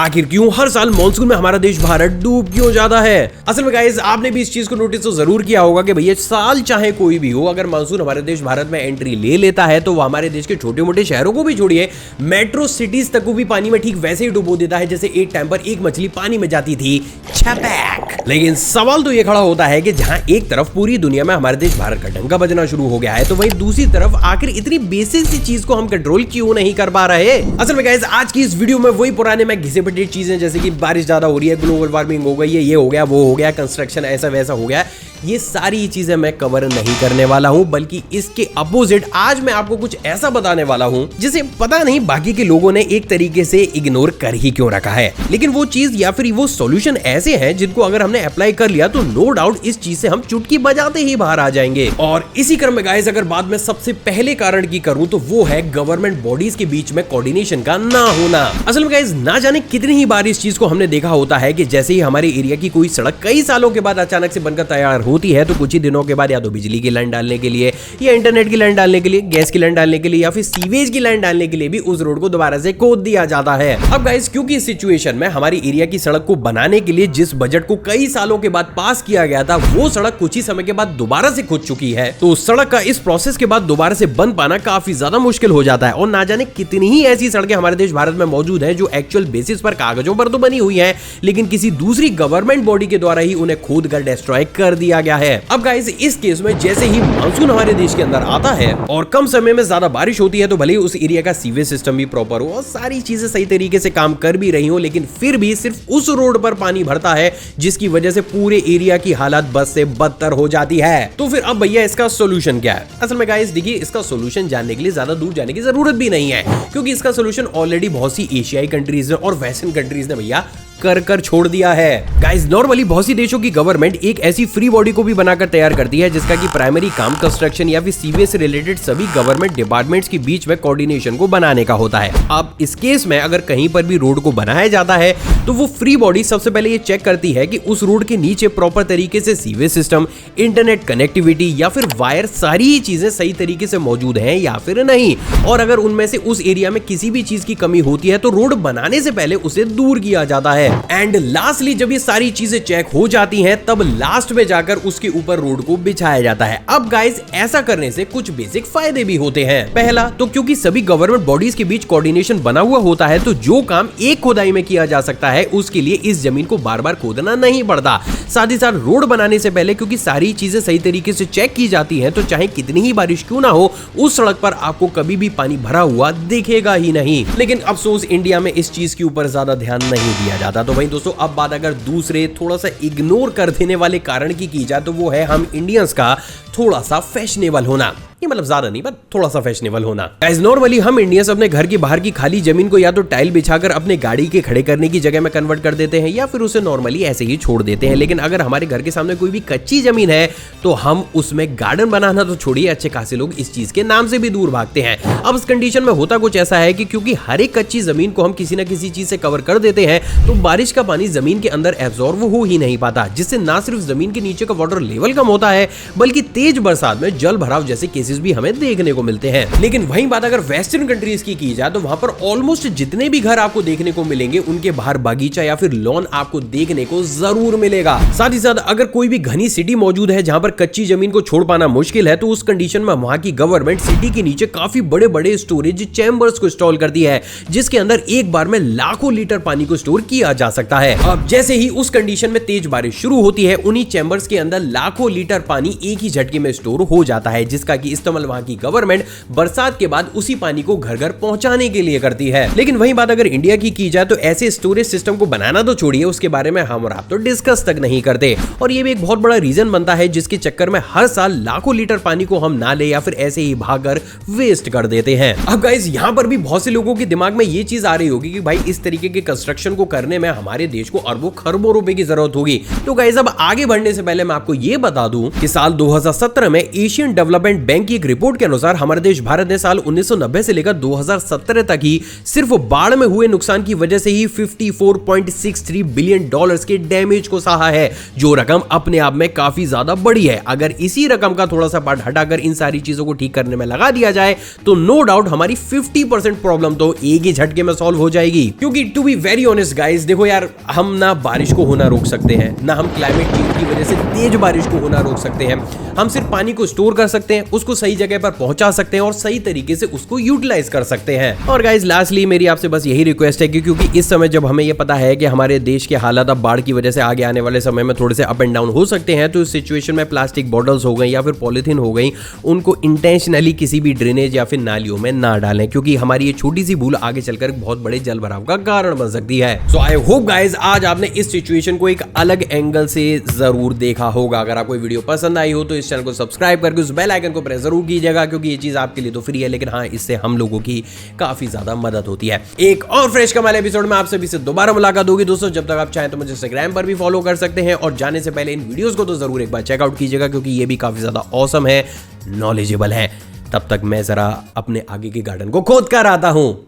आखिर क्यों हर साल मॉनसून में हमारा देश भारत डूब क्यों जाता है? असल में गाइस आपने भी इस चीज को नोटिस तो जरूर किया होगा कि भैया साल चाहे कोई भी हो, अगर मानसून हमारे देश भारत में एंट्री ले लेता है तो वो हमारे देश के छोटे मोटे शहरों को भी छोड़िए, मेट्रो सिटीज तक को भी पानी में ठीक वैसे ही डुबो देता है जैसे एक टाइम पर एक मछली पानी में जाती थी, छपैक। लेकिन सवाल तो ये खड़ा होता है कि जहां एक तरफ पूरी दुनिया में हमारे देश भारत का डंका बजना शुरू हो गया है, तो वहीं दूसरी तरफ आखिर इतनी बेसिक सी चीज को हम कंट्रोल क्यों नहीं कर पा रहे? असल में गाइस आज की इस वीडियो में वही पुराने में घिसे पिटे चीजें जैसे कि बारिश ज्यादा हो रही है, ग्लोबल वार्मिंग हो गई है, ये हो गया, वो हो गया, कंस्ट्रक्शन ऐसा वैसा हो गया, ये सारी चीजें मैं कवर नहीं करने वाला हूं, बल्कि इसके अपोजिट आज मैं आपको कुछ ऐसा बताने वाला हूं जिसे पता नहीं बाकी के लोगों ने एक तरीके से इग्नोर कर ही क्यों रखा है। लेकिन वो चीज या फिर वो सॉल्यूशन ऐसे हैं जिनको अगर हमने अप्लाई कर लिया तो नो डाउट इस चीज से हम चुटकी बजाते ही बाहर आ जाएंगे। और इसी क्रम में गाइस अगर बाद में सबसे पहले कारण की करूं तो वो है गवर्नमेंट बॉडीज के बीच में कोऑर्डिनेशन का ना होना। असल में गाइस ना जाने कितनी ही बार इस चीज को हमने देखा होता है कि जैसे ही हमारे एरिया की कोई सड़क कई सालों के बाद अचानक से बनकर तैयार होती है तो कुछ ही दिनों के बाद या तो बिजली की लाइन डालने के लिए या इंटरनेट की लाइन डालने के लिए, गैस की लाइन डालने के लिए या फिर सीवेज की लाइन डालने के लिए भी उस रोड को दोबारा से खोद दिया जाता है। अब गाइस क्योंकि इस सिचुएशन में हमारी एरिया की सड़क को बनाने के लिए जिस बजट को कई सालों के बाद पास किया गया था वो सड़क कुछ ही समय के बाद दोबारा से खुद चुकी है, तो उस सड़क का इस प्रोसेस के बाद दोबारा से बन पाना काफी ज्यादा मुश्किल हो जाता है। और ना जाने कितनी ही ऐसी सड़कें हमारे देश भारत में मौजूद है जो एक्चुअल बेसिस पर कागजों पर तो बनी हुई है लेकिन किसी दूसरी गवर्नमेंट बॉडी के द्वारा ही उन्हें खोद कर डिस्ट्रॉय कर दिया गया है। अब गाइस इस केस में जैसे ही मानसून हमारे देश के अंदर आता है और कम समय में ज्यादा बारिश होती है तो भले ही उस एरिया का सीवेज सिस्टम भी प्रॉपर हो और सारी चीजें सही तरीके से काम कर भी रही हो, लेकिन फिर भी सिर्फ उस रोड पर पानी भरता है जिसकी वजह से पूरे एरिया की हालत बद से बदतर हो जाती है। तो फिर अब भैया इसका सोल्यूशन क्या है? असल में गाइस देखिए इसका सोल्यूशन जानने के लिए ज्यादा दूर जाने की जरूरत भी नहीं है क्योंकि इसका सोल्यूशन ऑलरेडी बहुत सी एशियाई कंट्रीज ने और वेस्टर्न कंट्रीज ने भैया कर छोड़ दिया है। गाइस नॉर्मली बहुत सी देशों की गवर्नमेंट एक ऐसी फ्री बॉडी को भी बनाकर तैयार करती है जिसका कि प्राइमरी काम कंस्ट्रक्शन या फिर सीवेज से रिलेटेड सभी गवर्नमेंट डिपार्टमेंट्स के बीच में कोऑर्डिनेशन को बनाने का होता है। अब इस केस में अगर कहीं पर भी रोड को बनाया जाता है तो वो फ्री बॉडी सबसे पहले ये चेक करती है कि उस रोड के नीचे प्रॉपर तरीके से सीवेज सिस्टम, इंटरनेट कनेक्टिविटी या फिर वायर सारी ही चीजें सही तरीके से मौजूद हैं या फिर नहीं, और अगर उनमें से उस एरिया में किसी भी चीज की कमी होती है तो रोड बनाने से पहले उसे दूर किया जाता है। एंड लास्टली जब ये सारी चीजें चेक हो जाती हैं तब लास्ट में जाकर उसके ऊपर रोड को बिछाया जाता है। अब गाइस ऐसा करने से कुछ बेसिक फायदे भी होते हैं। पहला तो क्योंकि सभी गवर्नमेंट बॉडीज के बीच कोऑर्डिनेशन बना हुआ होता है तो जो काम एक खुदाई में किया जा सकता है उसके लिए इस जमीन को बार बार खोदना नहीं पड़ता। साथ ही साथ रोड बनाने से पहले क्योंकि सारी चीजें सही तरीके से चेक की जाती है तो चाहे कितनी ही बारिश क्यों ना हो उस सड़क पर आपको कभी भी पानी भरा हुआ दिखेगा ही नहीं। लेकिन अफसोस इंडिया में इस चीज के ऊपर ज्यादा ध्यान नहीं दिया जाता। तो वहीं दोस्तों अब बात अगर दूसरे थोड़ा सा इग्नोर कर देने वाले कारण की जाए तो वो है हम इंडियंस का थोड़ा सा फैशनेबल होना। ये मतलब ज्यादा नहीं पर थोड़ा सा फैशनेबल होना। गाइस नॉर्मली हम इंडियंस अपने घर की बाहर की खाली जमीन को या तो टाइल बिछाकर अपने गाड़ी के खड़े करने की जगह में कन्वर्ट कर देते हैं या फिर उसे नॉर्मली ऐसे ही छोड़ देते हैं। लेकिन अगर हमारे घर के सामने कोई भी कच्ची जमीन है तो हम उसमें गार्डन बनाना तो छोड़िए, अच्छे खासे लोग इस चीज के नाम से भी दूर भागते हैं। अब इस कंडीशन में होता कुछ ऐसा है कि क्योंकि हर एक कच्ची जमीन को हम किसी न किसी चीज से कवर कर देते हैं तो बारिश का पानी जमीन के अंदर एब्जॉर्ब हो ही नहीं पाता, जिससे ना सिर्फ जमीन के नीचे का वाटर लेवल कम होता है बल्कि तेज बरसात में जल भराव जैसे केसेस भी हमें देखने को मिलते हैं। लेकिन वहीं बात अगर वेस्टर्न कंट्रीज की जाए तो वहां पर ऑलमोस्ट जितने भी घर आपको देखने को मिलेंगे उनके बाहर बागीचा या फिर लॉन आपको देखने को जरूर मिलेगा। साथ ही साथ अगर कोई भी घनी सिटी मौजूद है जहां पर कच्ची जमीन को छोड़ पाना मुश्किल है तो उस कंडीशन में वहां की गवर्नमेंट सिटी के नीचे काफी बड़े बड़े स्टोरेज चैम्बर्स को इंस्टॉल करती है जिसके अंदर एक बार में लाखों लीटर पानी को स्टोर किया जा सकता है। अब जैसे ही उस कंडीशन में तेज बारिश शुरू होती है उन्हीं चैम्बर्स के अंदर लाखों लीटर पानी एक ही झटके में स्टोर हो जाता है जिसका कि इस्तेमाल वहां की गवर्नमेंट बरसात के बाद उसी पानी को घर घर पहुंचाने के लिए करती है। लेकिन वही बात अगर इंडिया की जाए तो ऐसे स्टोरेज सिस्टम को बनाना तो छोड़िए, उसके बारे में हम और आप तो डिस्कस तक नहीं करते और ये भी एक बहुत बड़ा रीजन बनता है जिसके चक्कर में हर साल लाखों लीटर पानी को हम नाले या फिर ऐसे ही भागकर वेस्ट कर देते हैं। अब गाइस यहाँ पर भी बहुत से लोगों के दिमाग में ये चीज आ रही होगी कि भाई इस तरीके के कंस्ट्रक्शन को करने में हमारे देश को अरबों खरबों रुपए की जरूरत होगी। तो गाइस अब आगे बढ़ने से पहले मैं आपको ये बता दूं कि साल 2017 में एशियन डेवलपमेंट बैंक बैंक की एक रिपोर्ट के अनुसार हमारे देश भारत ने साल 1990 से लेकर 2017 तक ही सिर्फ बाढ़ में हुए नुकसान की वजह से ही 54.63 बिलियन डॉलर्स के डैमेज को सहा है, जो रकम अपने आप में काफी ज्यादा बड़ी है। अगर इसी रकम का थोड़ा सा पार्ट हटाकर इन सारी चीजों को ठीक करने में लगा दिया जाए तो नो डाउट हमारी 50% प्रॉब्लम तो एक ही झटके में सॉल्व हो जाएगी। क्योंकि to be very honest guys, देखो यार, हम ना बारिश को होना रोक सकते हैं, ना हम क्लाइमेट चेंज की वजह से तेज बारिश को होना रोक सकते हैं। हम सिर्फ पानी को स्टोर कर सकते हैं, उसको सही जगह पर पहुंचा सकते हैं और सही तरीके से उसको यूटिलाइज कर सकते हैं। और गाइस लास्टली मेरी आपसे बस यही रिक्वेस्ट है कि क्योंकि इस समय जब हमें यह पता है कि हमारे देश के हालात अब बाढ़ की वजह से आगे आने वाले समय में थोड़े से अप एंड डाउन हो सकते हैं, तो इस सिचुएशन में प्लास्टिक बॉटल्स हो गई या फिर पॉलिथीन हो गई, उनको इंटेंशनली किसी भी ड्रेनेज या फिर नालियों में ना डालें, क्योंकि हमारी ये छोटी सी भूल आगे चलकर बहुत बड़े जल भराव का कारण बन सकती है। सो आई होप गाइस आज आपने इस सिचुएशन को एक अलग एंगल से जरूर देखा होगा। अगर आपको वीडियो पसंद आई हो तो इस चैनल को सब्सक्राइब करके उस बेल आइकन को प्रेस जरूर कीजिएगा, क्योंकि ये चीज आपके लिए तो फ्री है, लेकिन हाँ, इससे हम लोगों की काफी ज्यादा मदद होती है। एक और फ्रेश कमाल एपिसोड में आप सभी से दोबारा मुलाकात होगी दोस्तों। जब तक आप चाहें तो मुझे इंस्टाग्राम पर भी फॉलो कर सकते हैं, और जाने से पहले इन वीडियोस को तो जरूर एक बार चेकआउट कीजिएगा, क्योंकि ये भी काफी ज्यादा ऑसम है, नॉलेजेबल है। तब तक मैं जरा अपने आगे के गार्डन को खोद कर आता हूं।